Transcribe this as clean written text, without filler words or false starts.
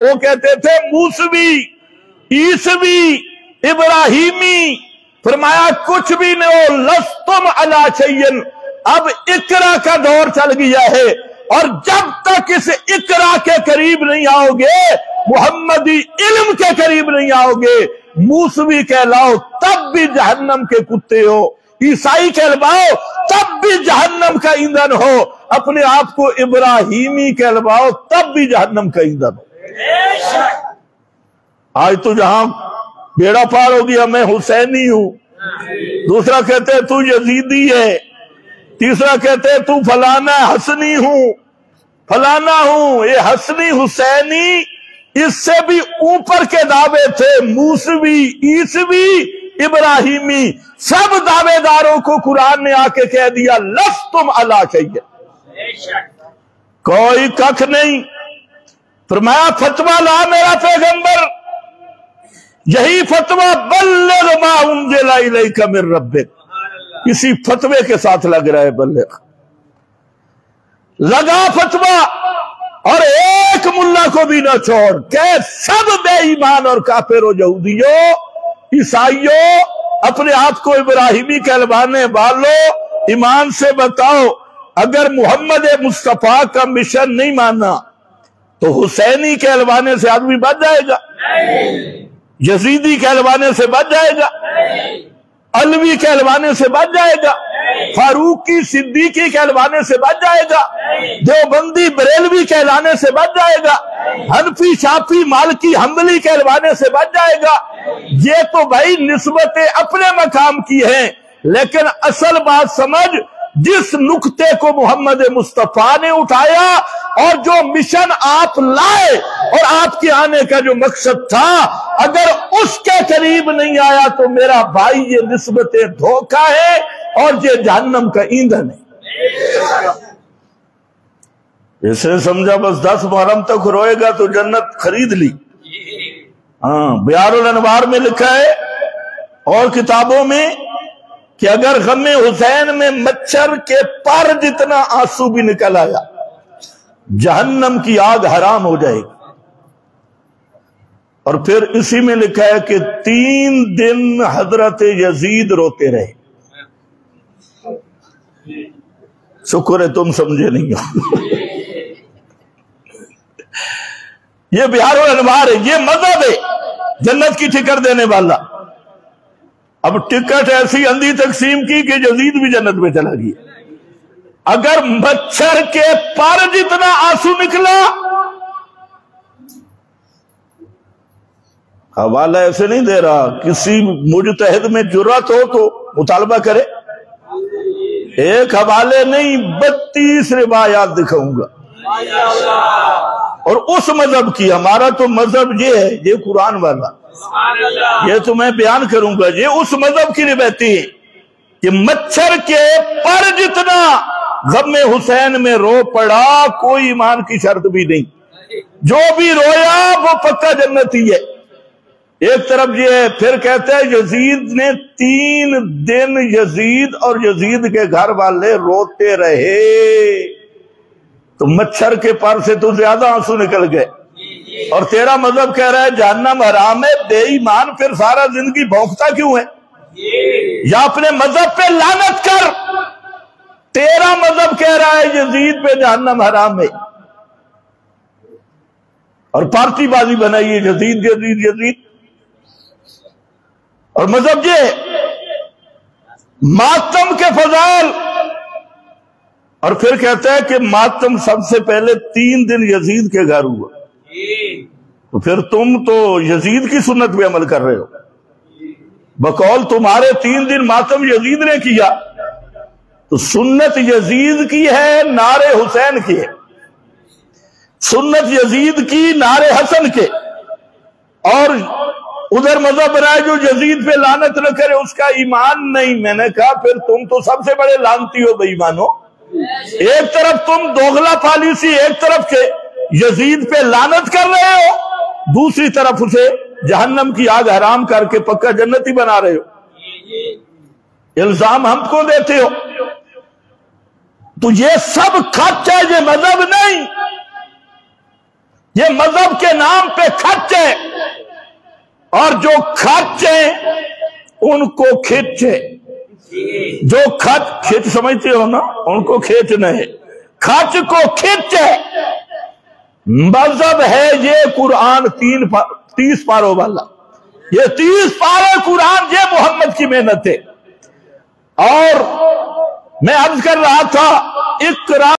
वो कहते थे मूसवी, ईसवी, इब्राहिमी। फरमाया कुछ भी नहीं हो, लस्तुम अला शैइन। अब इकरा का दौर चल गया है, और जब तक इस इकरा के करीब नहीं आओगे, मुहम्मदी इल्म के करीब नहीं आओगे, मूसवी कहलाओ तब भी जहन्नम के कुत्ते हो, ईसाई कहलवाओ तब भी जहन्नम का ईंधन हो, अपने आप को इब्राहिमी कहलवाओ तब भी जहन्नम का ईंधन हो। आज तो जहां बेड़ा पार हो गया, मैं हुसैनी हूं, दूसरा कहते हैं तू यजीदी है, तीसरा कहते हैं तू फलाना हसनी हूं, फलाना हूं। ये हसनी हुसैनी इससे भी ऊपर के दावे थे। मूसवी, ईसवी, इब्राहिमी, सब दावेदारों को कुरान ने आके कह दिया लस्तुम अला शैइन, कोई कख नहीं। फरमाया फतवा ला मेरा पैगंबर, यही फतवा बल्लिग मा उनज़िला इलैका मिन रब्बिक, इसी फतवे के साथ लग रहा है बल्लिग। लगा फतवा और एक मुल्ला को भी ना छोड़, कह सब बेईमान और काफिर हो, यहूदियों, ईसाइयों, अपने आप को इब्राहिमी कहलवाने वालों, ईमान से बताओ, अगर मोहम्मद मुस्तफा का मिशन नहीं माना तो हुसैनी कहलवाने से आदमी बच जाएगा, यजीदी कहलवाने से बच जाएगा, अलवी कहलवाने से बच जाएगा, फारूकी सिद्दीकी कहलवाने से बच जाएगा, देवबंदी बरेलवी कहलाने से बच जाएगा, हनफी शाफी मालकी हम्बली कहलवाने से बच जाएगा। ये तो भाई निस्बतें अपने मकाम की हैं, लेकिन असल बात समझ, जिस नुक्ते को मोहम्मद मुस्तफा ने उठाया और जो मिशन आप लाए और आपके आने का जो मकसद था, अगर उसके करीब नहीं आया तो मेरा भाई ये निस्बतें धोखा है और ये जहन्नम का ईंधन है। इसे समझा बस 10 मुहर्रम तक रोएगा तो जन्नत खरीद ली। हाँ, बियारुल अनवार में लिखा है और किताबों में कि अगर गमे हुसैन में मच्छर के पर जितना आंसू भी निकल आया, जहन्नम की आग हराम हो जाएगी। और फिर इसी में लिखा है कि 3 दिन हजरत यजीद रोते रहे। शुक्र है तुम समझे नहीं हो। ये बिहारुल अनवार है, ये मजहब है जन्नत की टिकट देने वाला। अब टिकट ऐसी अंधी तकसीम की कि यजीद भी जन्नत में चला गया। अगर मच्छर के पर जितना आंसू निकला, हवाला ऐसे नहीं दे रहा, किसी मुजतहिद में जुर्रत हो तो मुतालबा करे। एक हवाले नहीं 32 रिवायात दिखाऊंगा, और उस मजहब की। हमारा तो मजहब ये है, ये कुरान वाला, ये तो मैं बयान करूंगा। ये उस मजहब की रिवायती है कि मच्छर के पर जितना गम हुसैन में रो पड़ा, कोई ईमान की शर्त भी नहीं, जो भी रोया वो पक्का जन्नती है। एक तरफ ये है, फिर कहते हैं यजीद ने 3 दिन यजीद और यजीद के घर वाले रोते रहे, तो मच्छर के पर से तो ज्यादा आंसू निकल गए। और तेरा मजहब कह रहा है जहन्नम हराम है, बेईमान, फिर सारा जिंदगी भौंकता क्यों है? या अपने मजहब पे लानत कर। तेरा मजहब कह रहा है यजीद पे जहन्नम हराम है, और पार्टी बाजी बनाई है यजीद यजीद यजीद। और मजहब ये मातम के फजाल, और फिर कहता है कि मातम सबसे पहले 3 दिन यजीद के घर हुआ। तो फिर तुम तो यजीद की सुन्नत पे अमल कर रहे हो। बकौल तुम्हारे 3 दिन मातम यजीद ने किया, तो सुन्नत यजीद की है, नारे हुसैन की है। सुन्नत यजीद की, नारे हसन के। और उधर मजहब बनाए जो यजीद पे लानत न करे उसका ईमान नहीं। मैंने कहा फिर तुम तो सबसे बड़े लानती हो बेईमानो। एक तरफ तुम दोगला पॉलिसी, एक तरफ के यजीद पे लानत कर रहे हो, दूसरी तरफ उसे जहन्नम की आग हराम करके पक्का जन्नती बना रहे हो। इल्जाम हमको देते हो। तो ये सब खर्च है, ये मजहब नहीं। یہ مذہب کے نام پہ خرچے، اور جو خرچے ان کو کھینچے، جو کھچ سمجھتے ہو نا، ان کو کھینچنا ہے، خرچ کو کھینچے۔ مذہب ہے یہ قرآن 30 پاروں والا، یہ 30 پارے قرآن، یہ محمد کی محنت ہے۔ اور میں عرض کر رہا تھا اقرا